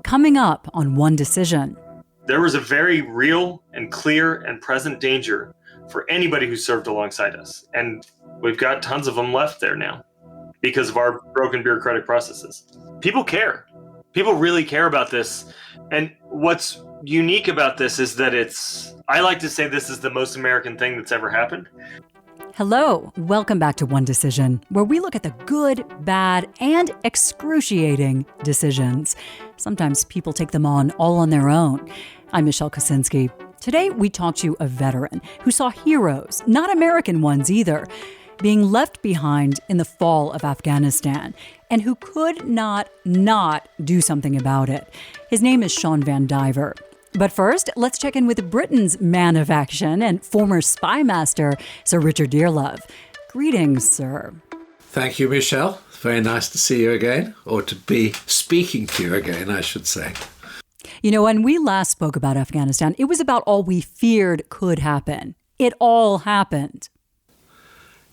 coming up on One Decision. There was a very real and clear and present danger for anybody who served alongside us. And we've got tons of them left there now because of our broken bureaucratic processes. People care. People really care about this. And what's unique about this is that I like to say this is the most American thing that's ever happened. Hello, welcome back to One Decision, where we look at the good, bad, and excruciating decisions. Sometimes people take them on all on their own. I'm Michelle Kosinski. Today, we talk to a veteran who saw heroes, not American ones either, being left behind in the fall of Afghanistan, and who could not do something about it. His name is Shawn VanDiver. But first, let's check in with Britain's man of action and former spy master, Sir Richard Dearlove. Greetings, sir. Thank you, Michelle. Very nice to see you again, or to be speaking to you again, I should say. You know, when we last spoke about Afghanistan, it was about all we feared could happen. It all happened.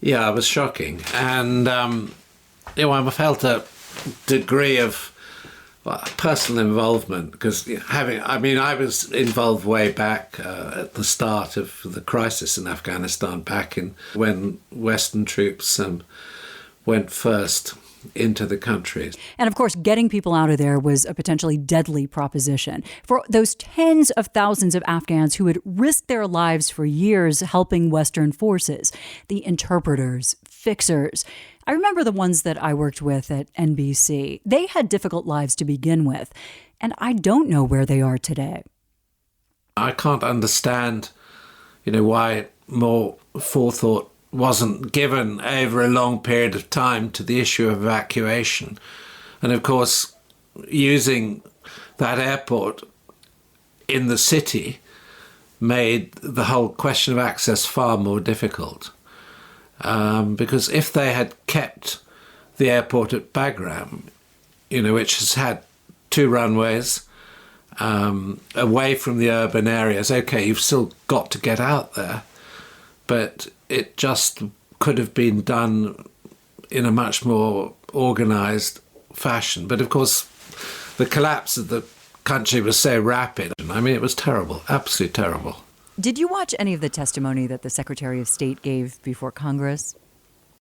Yeah, it was shocking. And, I felt a degree of personal involvement because I was involved way back at the start of the crisis in Afghanistan, back in when Western troops went first into the country. And of course, getting people out of there was a potentially deadly proposition. For those tens of thousands of Afghans who had risked their lives for years helping Western forces, the interpreters, fixers. I remember the ones that I worked with at NBC. They had difficult lives to begin with, and I don't know where they are today. I can't understand, why more forethought wasn't given over a long period of time to the issue of evacuation. And of course, using that airport in the city made the whole question of access far more difficult. Because if they had kept the airport at Bagram, which has had 2 runways, away from the urban areas, okay, you've still got to get out there, but it just could have been done in a much more organised fashion. But of course, the collapse of the country was so rapid. It was terrible, absolutely terrible. Did you watch any of the testimony that the Secretary of State gave before Congress?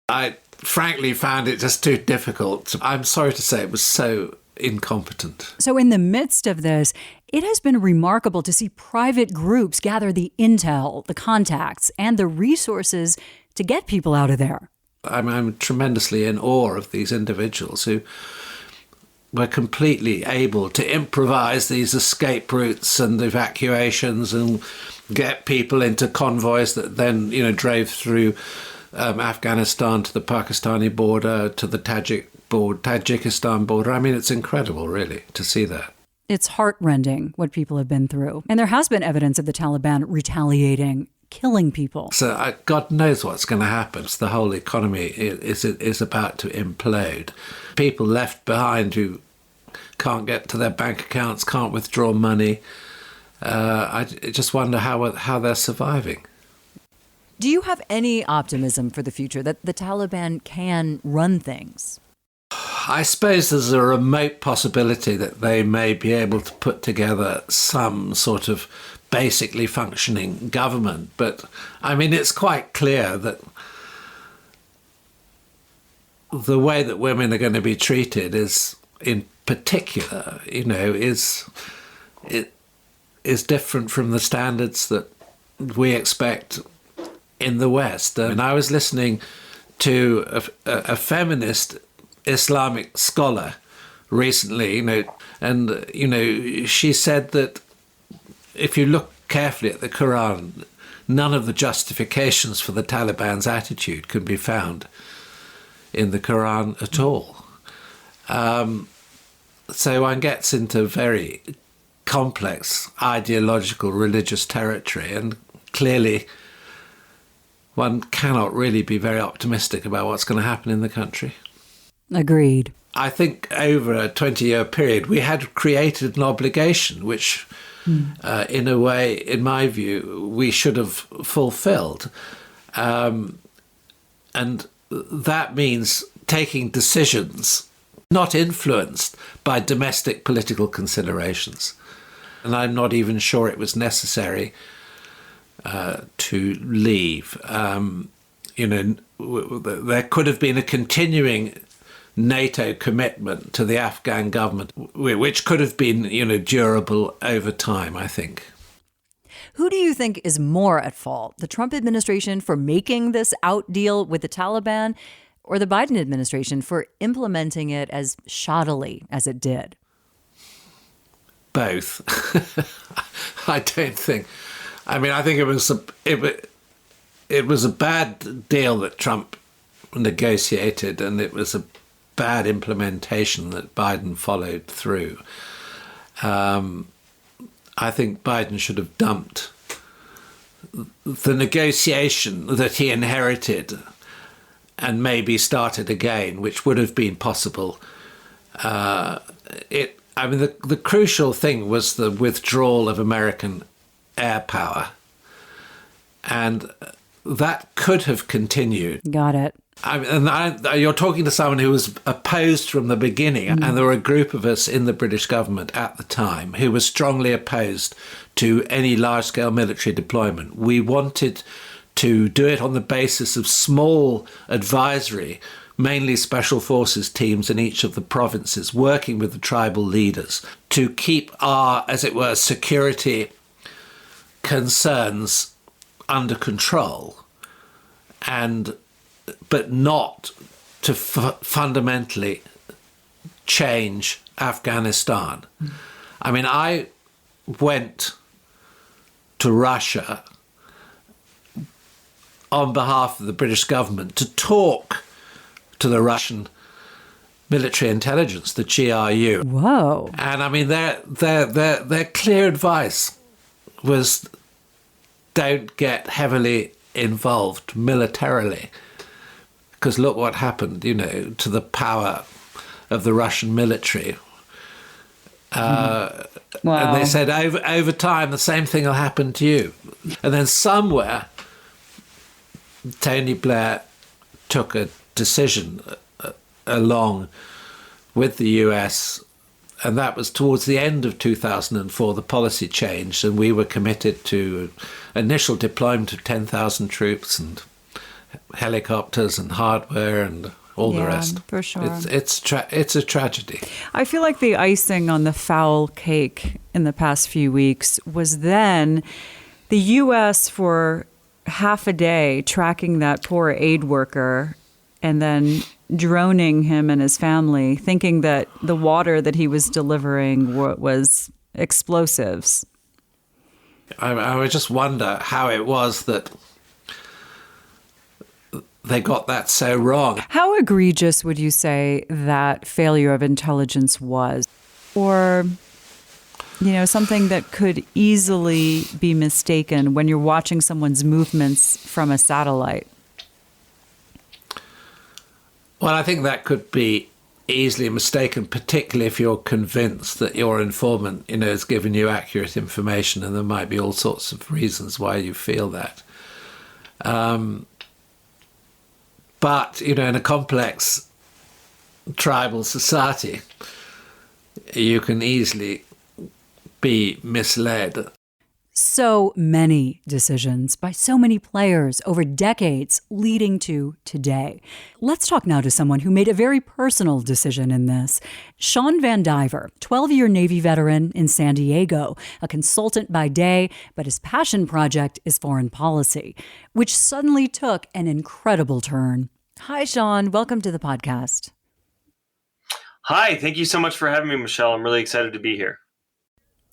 I frankly found it just too difficult. I'm sorry to say it was so incompetent. So in the midst of this, it has been remarkable to see private groups gather the intel, the contacts, and the resources to get people out of there. I'm tremendously in awe of these individuals who were completely able to improvise these escape routes and evacuations and get people into convoys that then, drove through Afghanistan to the Pakistani border, to the Tajikistan border. It's incredible, really, to see that. It's heartrending what people have been through. And there has been evidence of the Taliban retaliating, killing people. So God knows what's going to happen. The whole economy is about to implode. People left behind who can't get to their bank accounts, can't withdraw money. I just wonder how they're surviving. Do you have any optimism for the future that the Taliban can run things? I suppose there's a remote possibility that they may be able to put together some sort of basically functioning government. But, it's quite clear that the way that women are going to be treated is, in particular, is different from the standards that we expect in the West. And I was listening to a feminist Islamic scholar recently, and she said that if you look carefully at the Quran, none of the justifications for the Taliban's attitude can be found in the Quran at all. So one gets into very complex ideological religious territory, and clearly one cannot really be very optimistic about what's going to happen in the country. Agreed. I think over a 20-year period, we had created an obligation which, in a way, in my view, we should have fulfilled. And that means taking decisions not influenced by domestic political considerations. And I'm not even sure it was necessary to leave. There could have been a continuing NATO commitment to the Afghan government, which could have been, durable over time, I think. Who do you think is more at fault? The Trump administration for making this out deal with the Taliban, or the Biden administration for implementing it as shoddily as it did? Both. I don't think. I mean, I think it was a bad deal that Trump negotiated, and it was a bad implementation that Biden followed through. I think Biden should have dumped the negotiation that he inherited and maybe started again, which would have been possible. The crucial thing was the withdrawal of American air power, and that could have continued. Got it. You're talking to someone who was opposed from the beginning, and there were a group of us in the British government at the time who were strongly opposed to any large-scale military deployment. We wanted to do it on the basis of small advisory, mainly special forces teams in each of the provinces, working with the tribal leaders to keep our, as it were, security concerns under control, but not to fundamentally change Afghanistan. I mean, I went to Russia on behalf of the British government to talk to the Russian military intelligence, the GRU. Whoa. And I mean, their clear advice was don't get heavily involved militarily, because look what happened, to the power of the Russian military. Wow. And they said over time the same thing will happen to you. And then somewhere Tony Blair took a decision along with the US, and that was towards the end of 2004. The policy changed, and we were committed to initial deployment of 10,000 troops and helicopters and hardware and all the rest. For sure. It's a tragedy. I feel like the icing on the foul cake in the past few weeks was then the U.S. for half a day tracking that poor aid worker and then droning him and his family, thinking that the water that he was delivering was explosives. I would just wonder how it was that they got that so wrong. How egregious would you say that failure of intelligence was? Or, something that could easily be mistaken when you're watching someone's movements from a satellite? Well, I think that could be easily mistaken, particularly if you're convinced that your informant, has given you accurate information, and there might be all sorts of reasons why you feel that. But, in a complex tribal society, you can easily be misled. So many decisions by so many players over decades leading to today. Let's talk now to someone who made a very personal decision in this. Shawn VanDiver, 12-year Navy veteran in San Diego, a consultant by day, but his passion project is foreign policy, which suddenly took an incredible turn. Hi, Shawn. Welcome to the podcast. Hi. Thank you so much for having me, Michelle. I'm really excited to be here.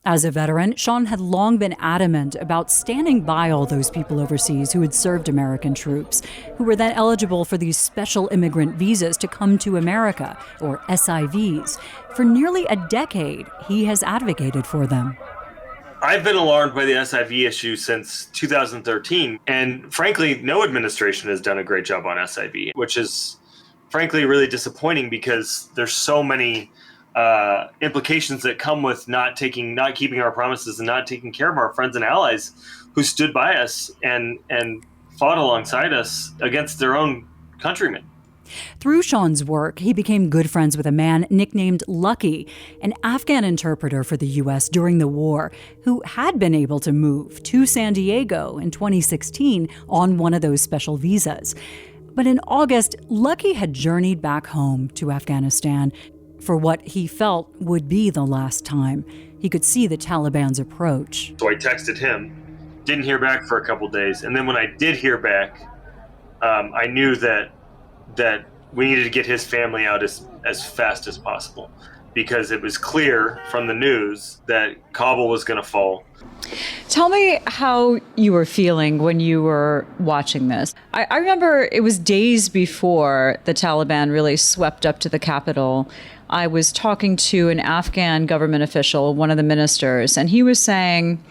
As a veteran, Shawn had long been adamant about standing by all those people overseas who had served American troops, who were then eligible for these special immigrant visas to come to America, or SIVs. For nearly a decade, he has advocated for them. I've been alarmed by the SIV issue since 2013, and frankly, no administration has done a great job on SIV, which is frankly really disappointing because there's so many implications that come with not keeping our promises and not taking care of our friends and allies who stood by us and fought alongside us against their own countrymen. Through Shawn's work, he became good friends with a man nicknamed Lucky, an Afghan interpreter for the U.S. during the war, who had been able to move to San Diego in 2016 on one of those special visas. But in August, Lucky had journeyed back home to Afghanistan for what he felt would be the last time he could see the Taliban's approach. So I texted him, didn't hear back for a couple days, and then when I did hear back, I knew that we needed to get his family out as fast as possible, because it was clear from the news that Kabul was going to fall. Tell me how you were feeling when you were watching this. I remember it was days before the Taliban really swept up to the capital. I was talking to an Afghan government official, one of the ministers, and he was saying,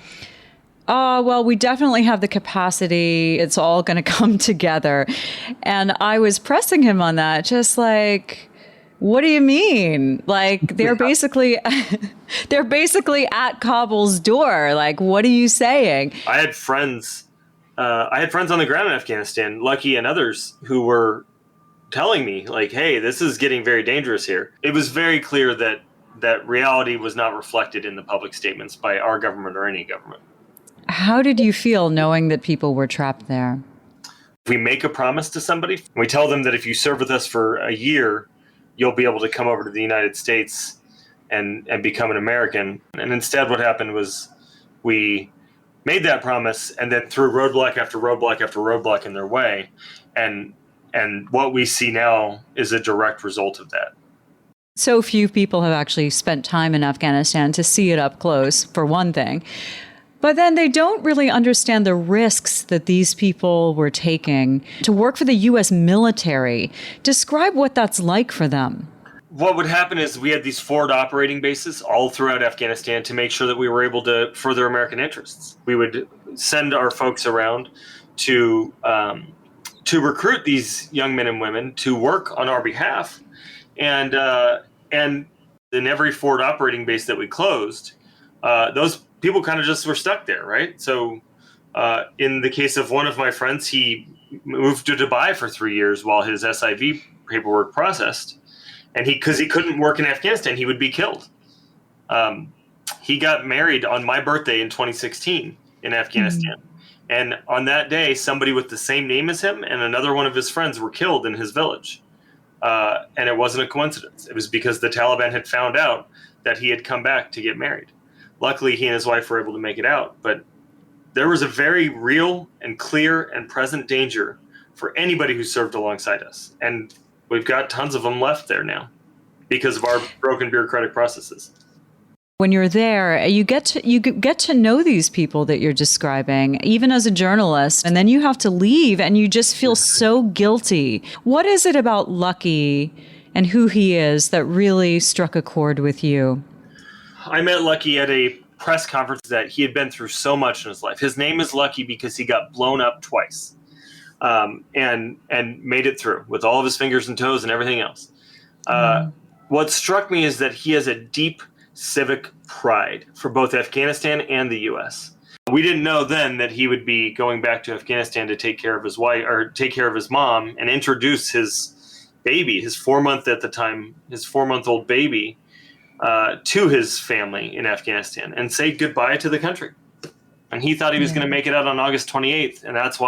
"Oh, well, we definitely have the capacity. It's all going to come together." And I was pressing him on that, just like, what do you mean? Like, they're basically at Kabul's door. Like, what are you saying? I had friends on the ground in Afghanistan, Lucky and others, who were telling me, like, hey, this is getting very dangerous here. It was very clear that reality was not reflected in the public statements by our government or any government. How did you feel knowing that people were trapped there? If we make a promise to somebody, we tell them that if you serve with us for a year, you'll be able to come over to the United States and become an American. And instead what happened was we made that promise and then threw roadblock after roadblock after roadblock in their way. And what we see now is a direct result of that. So few people have actually spent time in Afghanistan to see it up close, for one thing. But then they don't really understand the risks that these people were taking to work for the U.S. military. Describe what that's like for them. What would happen is we had these forward operating bases all throughout Afghanistan to make sure that we were able to further American interests. We would send our folks around to recruit these young men and women to work on our behalf. And in every forward operating base that we closed, those people kind of just were stuck there, right? So in the case of one of my friends, he moved to Dubai for 3 years while his SIV paperwork processed. And because he couldn't work in Afghanistan, he would be killed. He got married on my birthday in 2016 in Afghanistan. Mm-hmm. And on that day, somebody with the same name as him and another one of his friends were killed in his village. And it wasn't a coincidence. It was because the Taliban had found out that he had come back to get married. Luckily, he and his wife were able to make it out. But there was a very real and clear and present danger for anybody who served alongside us. And we've got tons of them left there now because of our broken bureaucratic processes. When you're there, you get to know these people that you're describing, even as a journalist, and then you have to leave and you just feel so guilty. What is it about Lucky and who he is that really struck a chord with you? I met Lucky at a press conference that he had been through so much in his life. His name is Lucky because he got blown up twice and made it through with all of his fingers and toes and everything else. What struck me is that he has a deep civic pride for both Afghanistan and the U.S. We didn't know then that he would be going back to Afghanistan to take care of his wife or take care of his mom and introduce his baby, his 4-month-old baby, to his family in Afghanistan and say goodbye to the country. And he thought he was going to make it out on August 28th. And that's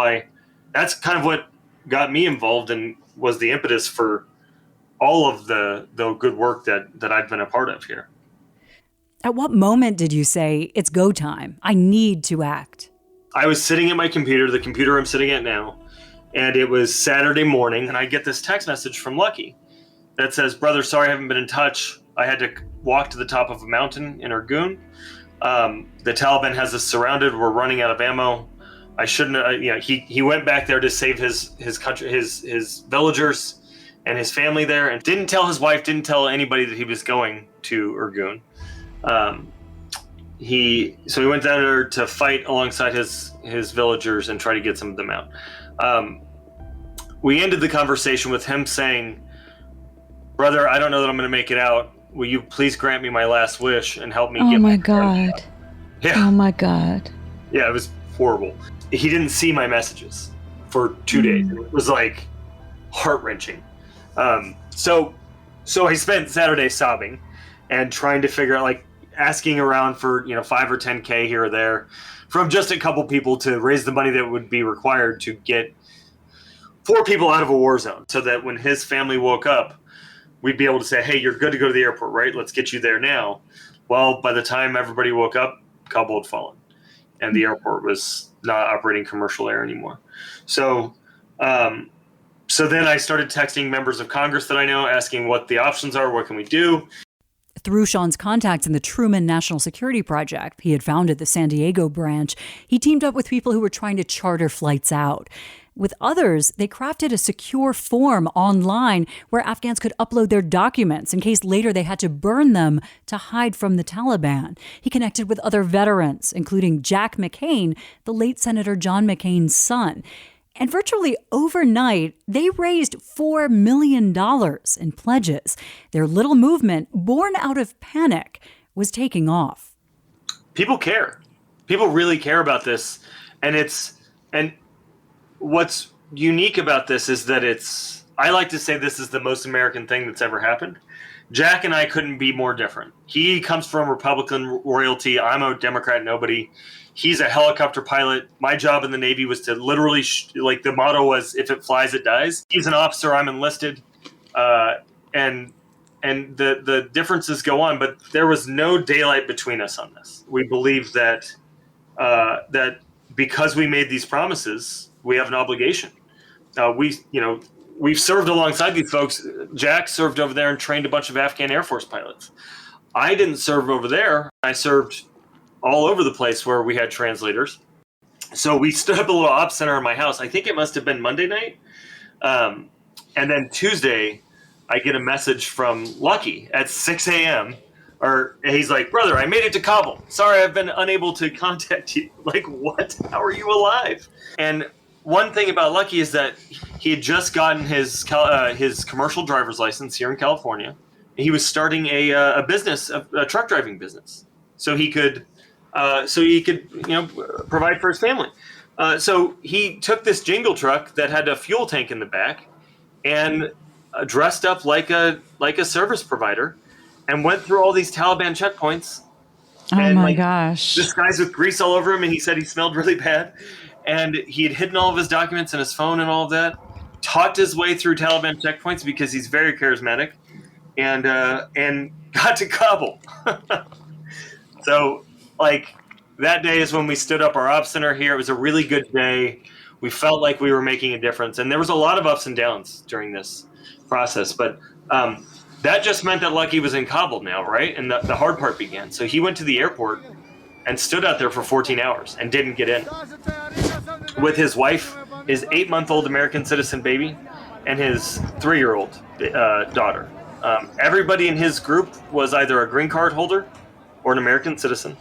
kind of what got me involved and was the impetus for all of the good work that I've been a part of here. At what moment did you say, it's go time, I need to act? I was sitting at my computer, the computer I'm sitting at now, and it was Saturday morning, and I get this text message from Lucky that says, "Brother, sorry I haven't been in touch. I had to walk to the top of a mountain in Urgun. The Taliban has us surrounded. We're running out of ammo. I shouldn't." He went back there to save his country, his villagers, and his family there, and didn't tell his wife, didn't tell anybody that he was going to Urgun. He went down there to fight alongside his villagers and try to get some of them out. We ended the conversation with him saying, "Brother, I don't know that I'm going to make it out. Will you please grant me my last wish and help me get my God. Yeah. Oh my God. Yeah, it was horrible. He didn't see my messages for 2 days. It was like heart-wrenching. So I spent Saturday sobbing and trying to figure out, like, asking around for, 5 or 10K here or there from just a couple people to raise the money that would be required to get 4 people out of a war zone, so that when his family woke up, we'd be able to say, hey, you're good to go to the airport, right? Let's get you there now. Well, by the time everybody woke up, Kabul had fallen, and the airport was not operating commercial air anymore. So then I started texting members of Congress that I know, asking what the options are, what can we do? Through Shawn's contacts in the Truman National Security Project, he had founded the San Diego branch. He teamed up with people who were trying to charter flights out. With others, they crafted a secure form online where Afghans could upload their documents in case later they had to burn them to hide from the Taliban. He connected with other veterans, including Jack McCain, the late Senator John McCain's son. And virtually overnight, they raised $4 million in pledges. Their little movement, born out of panic, was taking off. People care. People really care about this. And what's unique about this is that I like to say this is the most American thing that's ever happened. Jack and I couldn't be more different. He comes from Republican royalty. I'm a Democrat nobody. He's a helicopter pilot. My job in the Navy was to literally, the motto was, if it flies, it dies. He's an officer. I'm enlisted. And the differences go on, but there was no daylight between us on this. We believe that because we made these promises, we have an obligation. We've served alongside these folks. Jack served over there and trained a bunch of Afghan Air Force pilots. I didn't serve over there. I served all over the place where we had translators. So we stood up a little ops center in my house. I think it must have been Monday night. And then Tuesday, I get a message from Lucky at 6 a.m. He's like, brother, I made it to Kabul. Sorry, I've been unable to contact you. Like, what? How are you alive? And one thing about Lucky is that he had just gotten his commercial driver's license here in California. He was starting a business, a truck driving business, so he could provide for his family. So he took this jingle truck that had a fuel tank in the back and dressed up like a service provider and went through all these Taliban checkpoints. Oh my gosh. This guy's with grease all over him, and he said he smelled really bad. And he had hidden all of his documents and his phone and all of that, talked his way through Taliban checkpoints because he's very charismatic, and got to Kabul. So, that day is when we stood up our ops center here. It was a really good day. We felt like we were making a difference. And there was a lot of ups and downs during this process. But that just meant that Lucky was in Kabul now, right? And the hard part began. So he went to the airport and stood out there for 14 hours and didn't get in. With his wife, his 8-month-old American citizen baby, and his 3-year-old daughter. Everybody in his group was either a green card holder or an American citizen,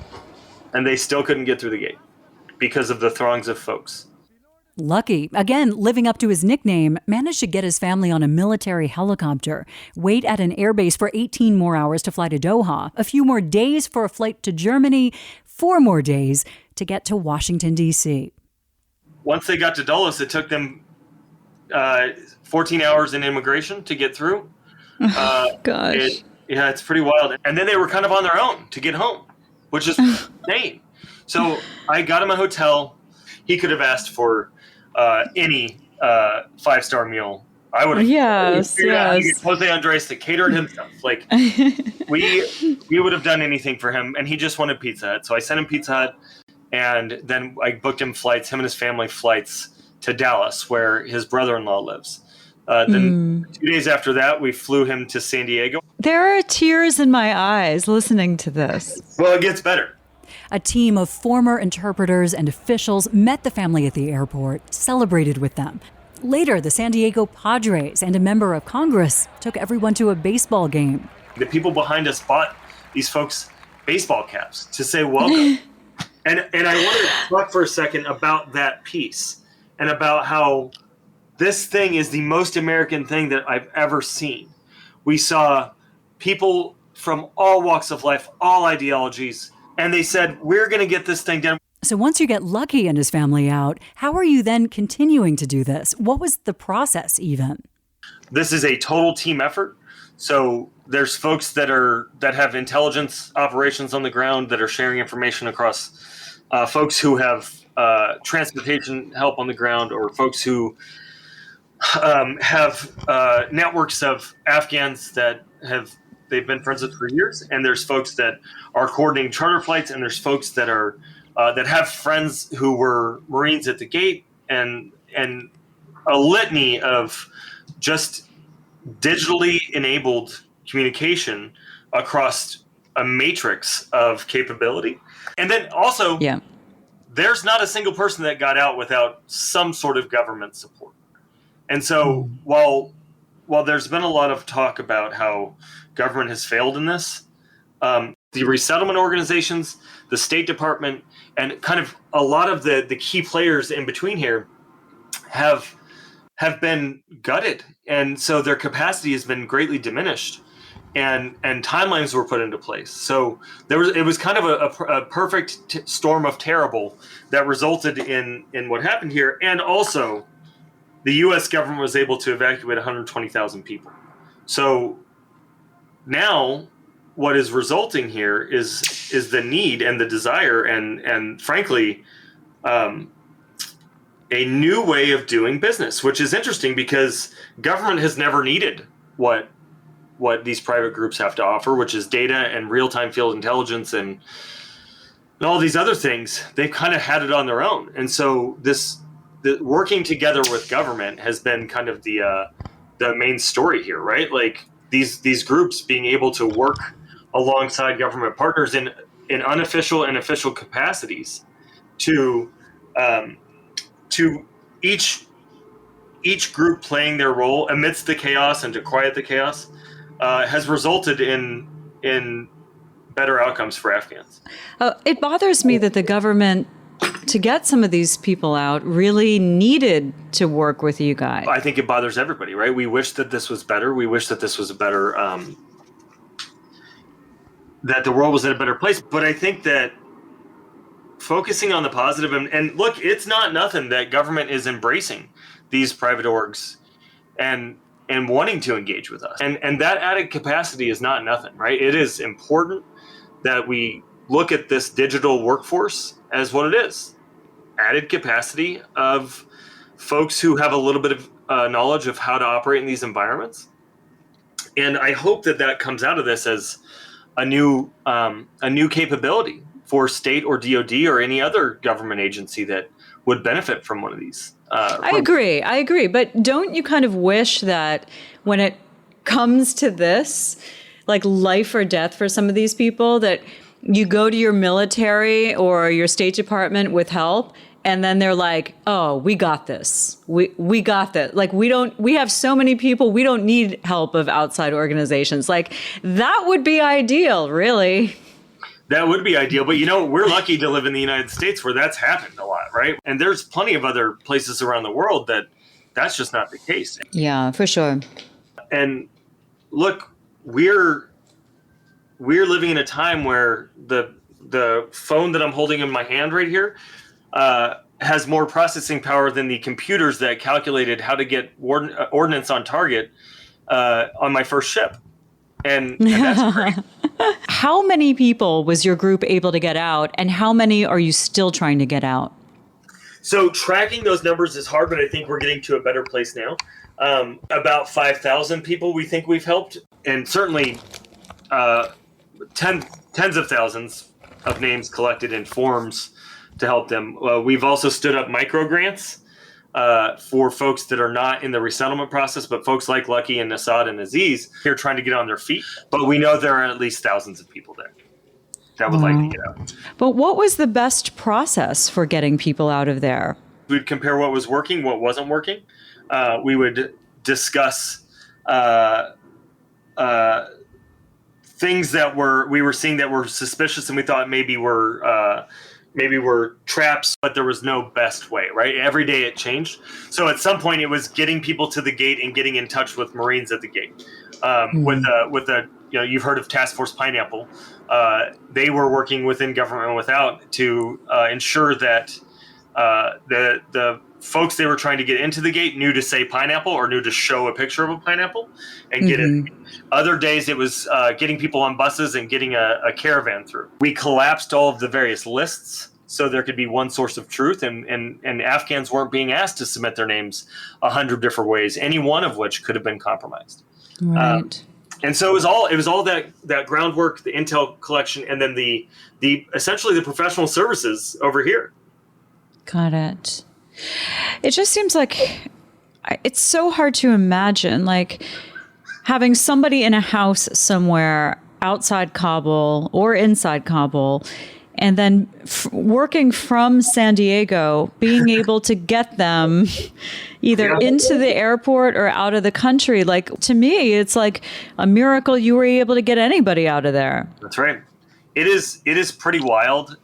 and they still couldn't get through the gate because of the throngs of folks. Lucky, again, living up to his nickname, managed to get his family on a military helicopter, wait at an airbase for 18 more hours to fly to Doha, a few more days for a flight to Germany, 4 more days to get to Washington, D.C. Once they got to Dulles, it took them 14 hours in immigration to get through. Gosh. It's pretty wild. And then they were kind of on their own to get home, which is insane. So I got him a hotel. He could have asked for any 5-star meal. I would have. Yes. Jose Andres to cater it himself. We would have done anything for him, and he just wanted Pizza Hut. So I sent him Pizza Hut, and then I booked him flights, him and his family flights to Dallas, where his brother-in-law lives. Then 2 days after that, we flew him to San Diego. There are tears in my eyes listening to this. Well, it gets better. A team of former interpreters and officials met the family at the airport, celebrated with them. Later, the San Diego Padres and a member of Congress took everyone to a baseball game. The people behind us bought these folks baseball caps to say welcome. and I want to talk for a second about that piece and about how this thing is the most American thing that I've ever seen. We saw people from all walks of life, all ideologies, and they said, we're going to get this thing done. So once you get Lucky and his family out, how are you then continuing to do this? What was the process even? this is a total team effort. So there's folks that have intelligence operations on the ground that are sharing information across folks who have transportation help on the ground, or folks who have networks of Afghans that they've been friends with for years, and there's folks that are coordinating charter flights, and there's folks that are that have friends who were Marines at the gate, and a litany of just digitally enabled communication across a matrix of capability. And then also, there's not a single person that got out without some sort of government support. And so while there's been a lot of talk about how government has failed in this, the resettlement organizations, the State Department, and kind of a lot of the key players in between here have been gutted. And so their capacity has been greatly diminished, and timelines were put into place. So it was kind of a perfect storm of terrible that resulted in what happened here. And also, the U.S. government was able to evacuate 120,000 people. So now what is resulting here is the need and the desire and frankly, a new way of doing business, which is interesting because government has never needed what these private groups have to offer, which is data and real-time field intelligence and all these other things. They've kind of had it on their own. And so the working together with government has been kind of the main story here, right? Like these groups being able to work alongside government partners in unofficial and official capacities to each group playing their role amidst the chaos and to quiet the chaos has resulted in better outcomes for Afghans. It bothers me that the government, to get some of these people out, really needed to work with you guys. I think it bothers everybody, right? We wish that this was better. We wish that this was a better, that the world was in a better place. But I think that focusing on the positive, and look, it's not nothing that government is embracing these private orgs and wanting to engage with us. And that added capacity is not nothing, right? It is important that we look at this digital workforce as what it is. Added capacity of folks who have a little bit of knowledge of how to operate in these environments. And I hope that comes out of this as a new capability for state or DOD or any other government agency that would benefit from one of these. I agree. But don't you kind of wish that when it comes to this, like life or death for some of these people, that you go to your military or your State Department with help, and then they're like, "Oh, we got this. We got that. Like we have so many people, we don't need help of outside organizations." Like that would be ideal, really. That would be ideal, but we're lucky to live in the United States where that's happened a lot, right? And there's plenty of other places around the world that's just not the case. Yeah, for sure. And look, we're living in a time where the phone that I'm holding in my hand right here has more processing power than the computers that calculated how to get ordnance on target on my first ship. And that's great. How many people was your group able to get out, and how many are you still trying to get out? So tracking those numbers is hard, but I think we're getting to a better place now. About 5,000 people we think we've helped, and certainly tens of thousands of names collected in forms to help them. We've also stood up micro grants for folks that are not in the resettlement process, but folks like Lucky and Assad and Aziz here trying to get on their feet. But we know there are at least thousands of people there that would like to get out. But what was the best process for getting people out of there? We'd compare what was working, what wasn't working. We would discuss things that we were seeing that were suspicious and we thought maybe were traps, but there was no best way, right? Every day it changed. So at some point it was getting people to the gate and getting in touch with Marines at the gate. You've heard of Task Force Pineapple. They were working within government and without to ensure that The folks they were trying to get into the gate knew to say pineapple or knew to show a picture of a pineapple and get in. Other days it was getting people on buses and getting a caravan through. We collapsed all of the various lists so there could be one source of truth, and Afghans weren't being asked to submit their names 100 different ways, any one of which could have been compromised. Right. And so it was all that groundwork, the intel collection, and then the essentially the professional services over here. Got it. It just seems like it's so hard to imagine, like having somebody in a house somewhere outside Kabul or inside Kabul, and then working from San Diego, being able to get them either into the airport or out of the country. Like, to me, it's like a miracle you were able to get anybody out of there. That's right. It is pretty wild.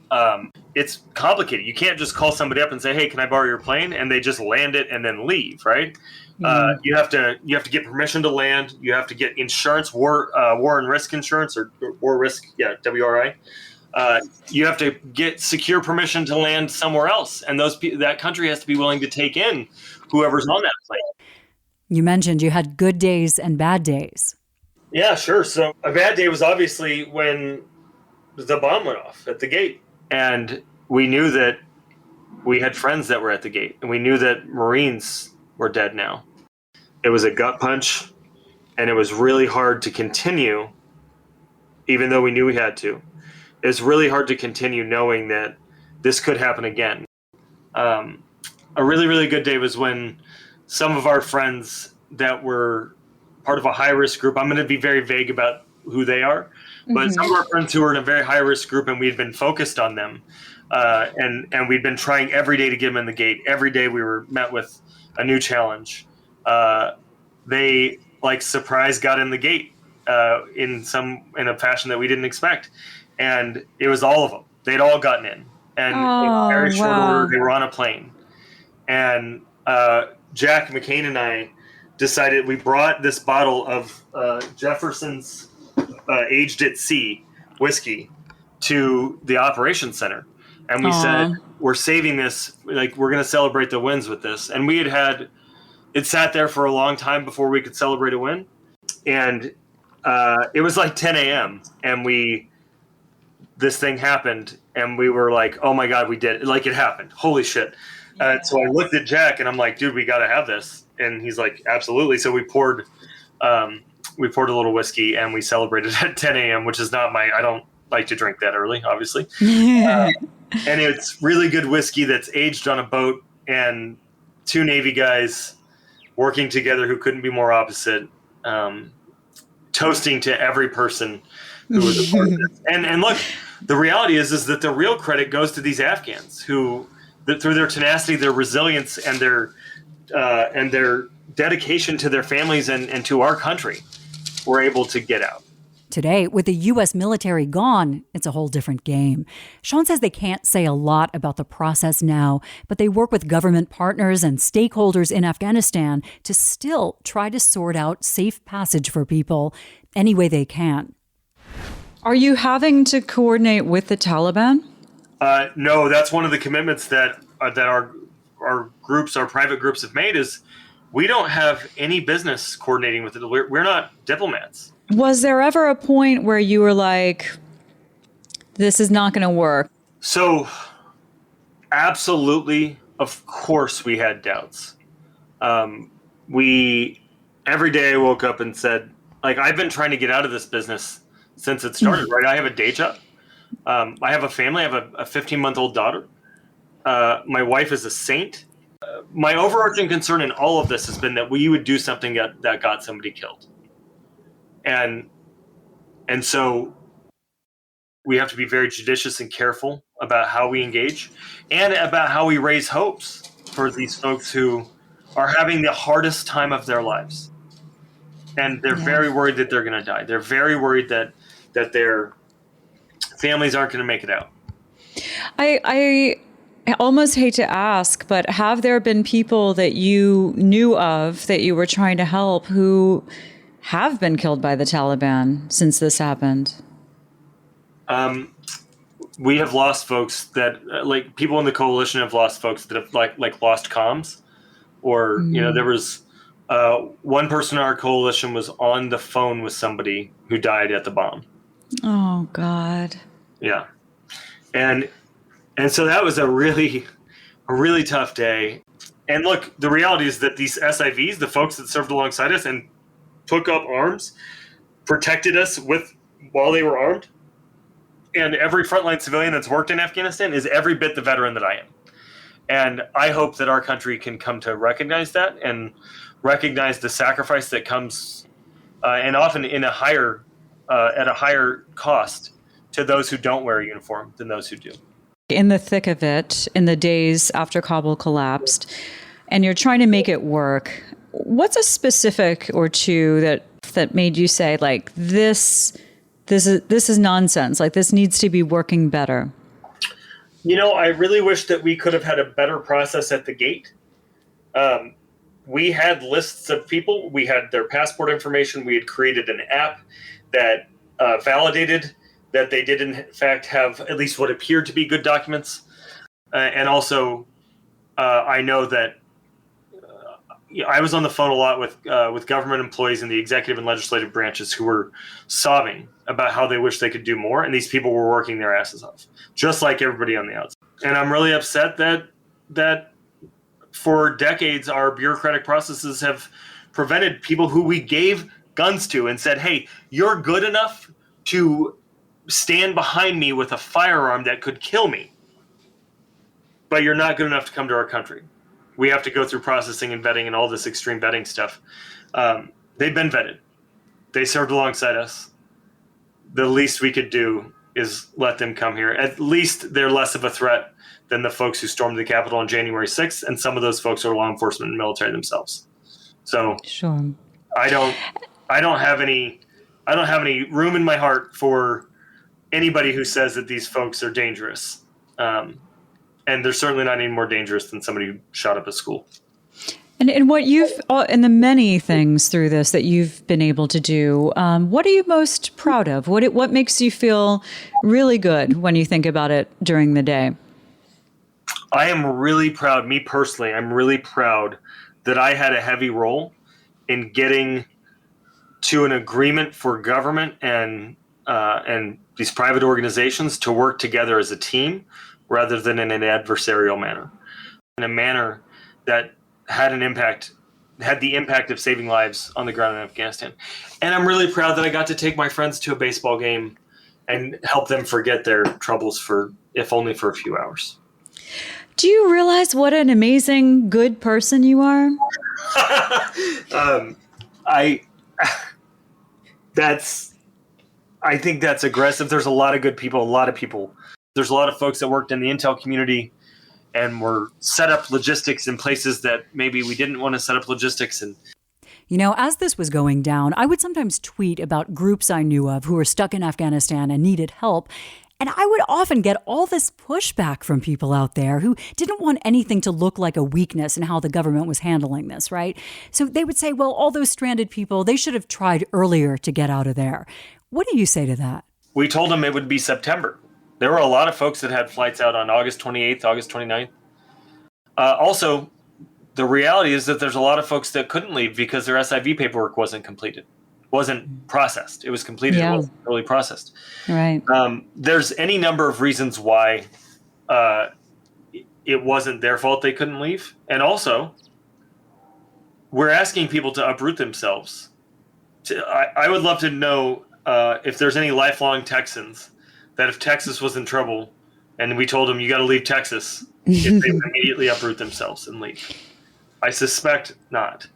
It's complicated. You can't just call somebody up and say, "Hey, can I borrow your plane?" and they just land it and then leave, right? You have to get permission to land. You have to get insurance, war and risk insurance, or war risk, WRI. You have to get secure permission to land somewhere else, and that country has to be willing to take in whoever's on that plane. You mentioned you had good days and bad days. Yeah, sure. So a bad day was obviously when the bomb went off at the gate, and we knew that we had friends that were at the gate, and we knew that Marines were dead now. It was a gut punch, and it was really hard to continue, even though we knew we had to. It was really hard to continue knowing that this could happen again. A really, really good day was when some of our friends that were part of a high-risk group, I'm going to be very vague about who they are, but some of our friends who were in a very high-risk group, and we had been focused on them, and we'd been trying every day to get them in the gate. Every day we were met with a new challenge. They, like, surprise got in the gate in a fashion that we didn't expect. And it was all of them. They'd all gotten in. And in very short order, they were on a plane. And Jack McCain and I decided we brought this bottle of Jefferson's Aged at Sea whiskey to the operations center. And we said, we're saving this. Like, we're going to celebrate the wins with this. And we had it sat there for a long time before we could celebrate a win. And it was like 10 a.m. And this thing happened, and we were like, oh my God, we did it. Like, it happened. Holy shit. So I looked at Jack and I'm like, dude, we got to have this. And he's like, absolutely. So we poured a little whiskey and we celebrated at 10 a.m., which is not I don't like to drink that early, obviously. And it's really good whiskey that's aged on a boat, and two Navy guys working together who couldn't be more opposite, toasting to every person who was a part of this. And look, the reality is that the real credit goes to these Afghans who, through their tenacity, their resilience, and their dedication to their families and to our country, were able to get out. Today, with the U.S. military gone, it's a whole different game. Shawn says they can't say a lot about the process now, but they work with government partners and stakeholders in Afghanistan to still try to sort out safe passage for people any way they can. Are you having to coordinate with the Taliban? No, that's one of the commitments that our groups, our private groups, have made. Is we don't have any business coordinating with it. We're not diplomats. Was there ever a point where you were like, this is not going to work? So, absolutely, of course, we had doubts. Every day I woke up and said, like, I've been trying to get out of this business since it started, right? I have a day job. I have a family. I have a 15-month-old daughter. My wife is a saint. My overarching concern in all of this has been that we would do something that got somebody killed. And so we have to be very judicious and careful about how we engage and about how we raise hopes for these folks who are having the hardest time of their lives. And they're very worried that they're going to die. They're very worried that their families aren't going to make it out. I almost hate to ask, but have there been people that you knew of that you were trying to help who have been killed by the Taliban since this happened? we have lost folks that like people in the coalition have lost folks that have like lost comms, or there was one person in our coalition was on the phone with somebody who died at the bomb. Oh God. Yeah, and so that was a really tough day. And look, the reality is that these SIVs, the folks that served alongside us and took up arms, protected us while they were armed. And every frontline civilian that's worked in Afghanistan is every bit the veteran that I am. And I hope that our country can come to recognize that and recognize the sacrifice that comes, and often at a higher cost to those who don't wear a uniform than those who do. In the thick of it, in the days after Kabul collapsed, and you're trying to make it work, what's a specific or two that made you say, like, this is nonsense, like this needs to be working better? I really wish that we could have had a better process at the gate. We had lists of people, we had their passport information, we had created an app that validated that they did in fact have at least what appeared to be good documents. And also, I know that I was on the phone a lot with government employees in the executive and legislative branches who were sobbing about how they wish they could do more. And these people were working their asses off, just like everybody on the outside. And I'm really upset that for decades, our bureaucratic processes have prevented people who we gave guns to and said, hey, you're good enough to stand behind me with a firearm that could kill me, but you're not good enough to come to our country. We have to go through processing and vetting and all this extreme vetting stuff. They've been vetted. They served alongside us. The least we could do is let them come here. At least they're less of a threat than the folks who stormed the Capitol on January 6th, and some of those folks are law enforcement and military themselves. So sure. I don't have any room in my heart for anybody who says that these folks are dangerous. And they're certainly not any more dangerous than somebody who shot up a school. And what and the many things through this that you've been able to do, what are you most proud of? What makes you feel really good when you think about it during the day? I am really proud, me personally, I'm really proud that I had a heavy role in getting to an agreement for government and these private organizations to work together as a team rather than in an adversarial manner, in a manner that had the impact of saving lives on the ground in Afghanistan. And I'm really proud that I got to take my friends to a baseball game and help them forget their troubles if only for a few hours. Do you realize what an amazing, good person you are? I think that's aggressive. There's a lot of good people, There's a lot of folks that worked in the intel community and were set up logistics in places that maybe we didn't want to set up logistics. And as this was going down, I would sometimes tweet about groups I knew of who were stuck in Afghanistan and needed help. And I would often get all this pushback from people out there who didn't want anything to look like a weakness in how the government was handling this, right? So they would say, well, all those stranded people, they should have tried earlier to get out of there. What do you say to that? We told them it would be September. There were a lot of folks that had flights out on August 28th, August 29th. Also, the reality is that there's a lot of folks that couldn't leave because their SIV paperwork wasn't completed. Wasn't processed. It was completed. Yeah. It wasn't really processed. Right. There's any number of reasons why it wasn't their fault they couldn't leave. And also, we're asking people to uproot themselves. I would love to know if there's any lifelong Texans that if Texas was in trouble and we told them you got to leave Texas, if they would immediately uproot themselves and leave. I suspect not.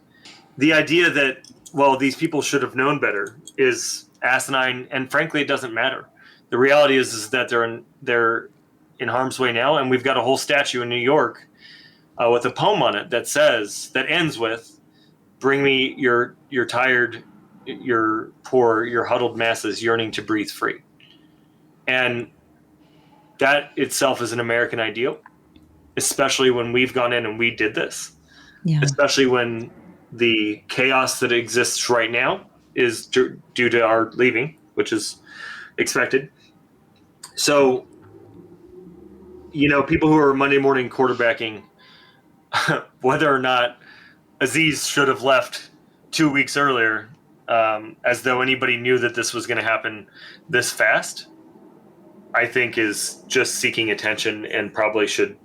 The idea that these people should have known better is asinine, and frankly, it doesn't matter. The reality is that they're in harm's way now, and we've got a whole statue in New York with a poem on it that ends with, "Bring me your tired, your poor, your huddled masses yearning to breathe free," and that itself is an American ideal, especially when we've gone in and we did this, especially when the chaos that exists right now is due to our leaving, which is expected. So people who are Monday morning quarterbacking whether or not Aziz should have left 2 weeks earlier, as though anybody knew that this was going to happen this fast, I think is just seeking attention and probably should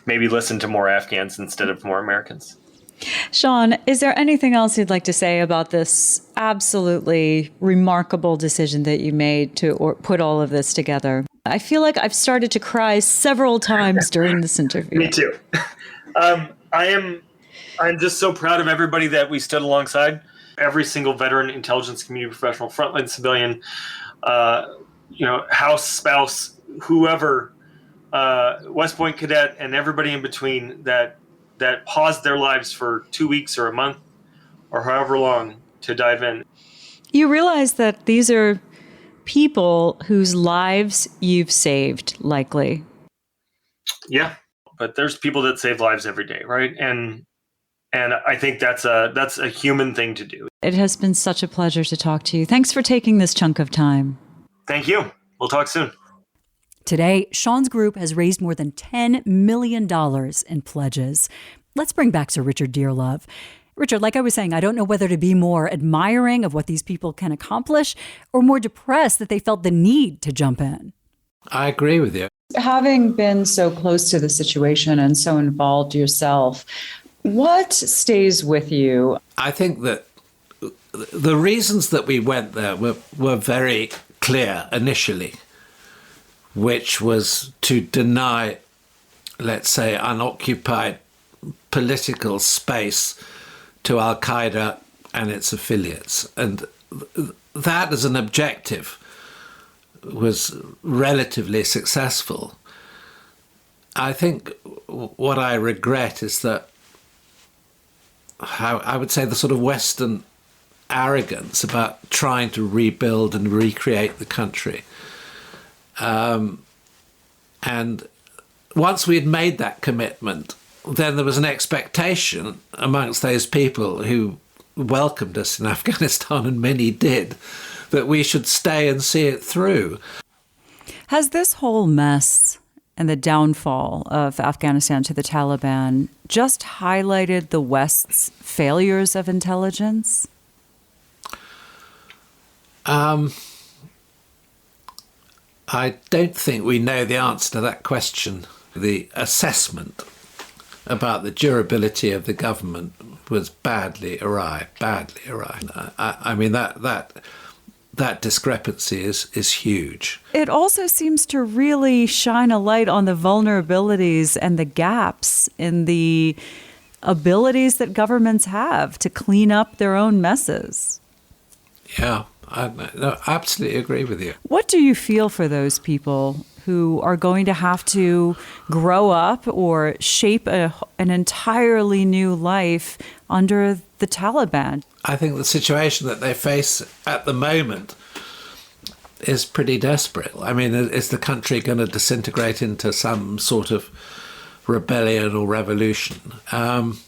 maybe listen to more Afghans instead of more Americans. Shawn, is there anything else you'd like to say about this absolutely remarkable decision that you made to put all of this together? I feel like I've started to cry several times during this interview. Me too. I'm just so proud of everybody that we stood alongside. Every single veteran, intelligence community professional, frontline civilian, house spouse, whoever, West Point cadet, and everybody in between that paused their lives for 2 weeks or a month or however long to dive in. You realize that these are people whose lives you've saved, likely. Yeah, but there's people that save lives every day, right? And I think that's a human thing to do. It has been such a pleasure to talk to you. Thanks for taking this chunk of time. Thank you. We'll talk soon. Today, Shawn's group has raised more than $10 million in pledges. Let's bring back to Richard Dearlove. Richard, like I was saying, I don't know whether to be more admiring of what these people can accomplish or more depressed that they felt the need to jump in. I agree with you. Having been so close to the situation and so involved yourself, what stays with you? I think that the reasons that we went there were very clear initially, which was to deny, let's say, unoccupied political space to Al-Qaeda and its affiliates. And that as an objective was relatively successful. I think what I regret is that how I would say the sort of Western arrogance about trying to rebuild and recreate the country. And once we had made that commitment, then there was an expectation amongst those people who welcomed us in Afghanistan, and many did, that we should stay and see it through. Has this whole mess and the downfall of Afghanistan to the Taliban just highlighted the West's failures of intelligence? I don't think we know the answer to that question. The assessment about the durability of the government was badly awry. I mean, that discrepancy is huge. It also seems to really shine a light on the vulnerabilities and the gaps in the abilities that governments have to clean up their own messes. Yeah, I absolutely agree with you. What do you feel for those people who are going to have to grow up or shape an entirely new life under the Taliban? I think the situation that they face at the moment is pretty desperate. I mean, is the country going to disintegrate into some sort of rebellion or revolution? And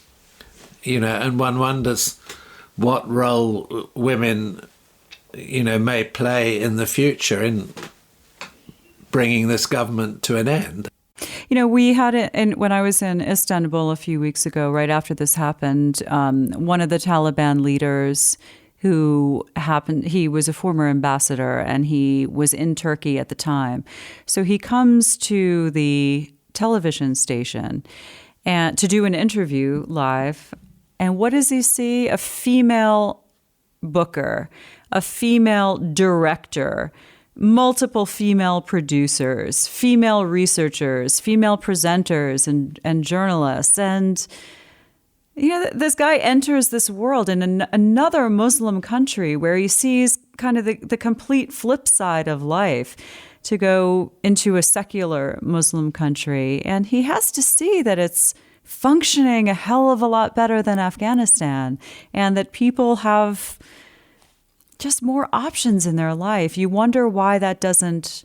one wonders what role women, may play in the future in bringing this government to an end. We had it, and when I was in Istanbul a few weeks ago, right after this happened, one of the Taliban leaders he was a former ambassador and he was in Turkey at the time. So he comes to the television station and to do an interview live. And what does he see? A female booker, a female director, multiple female producers, female researchers, female presenters, and journalists. And, this guy enters this world in another Muslim country where he sees kind of the complete flip side of life to go into a secular Muslim country. And he has to see that it's functioning a hell of a lot better than Afghanistan and that people have just more options in their life. You wonder why that doesn't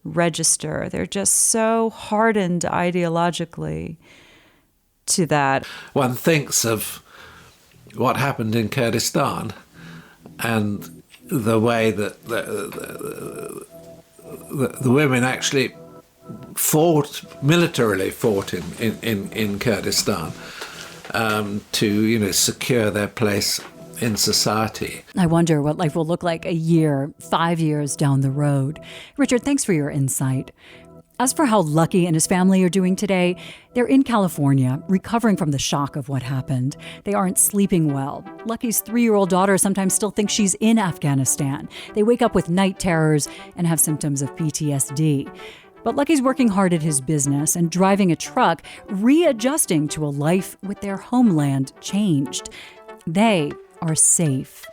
register. They're just so hardened ideologically to that. One thinks of what happened in Kurdistan and the way that the women actually militarily fought in Kurdistan to secure their place in society. I wonder what life will look like a year, 5 years down the road. Richard, thanks for your insight. As for how Lucky and his family are doing today, they're in California, recovering from the shock of what happened. They aren't sleeping well. Lucky's 3-year-old daughter sometimes still thinks she's in Afghanistan. They wake up with night terrors and have symptoms of PTSD. But Lucky's working hard at his business and driving a truck, readjusting to a life with their homeland changed. They are safe.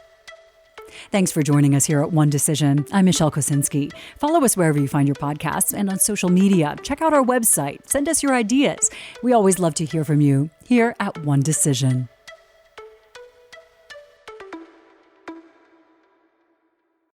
Thanks for joining us here at One Decision. I'm Michelle Kosinski. Follow us wherever you find your podcasts and on social media. Check out our website. Send us your ideas. We always love to hear from you here at One Decision.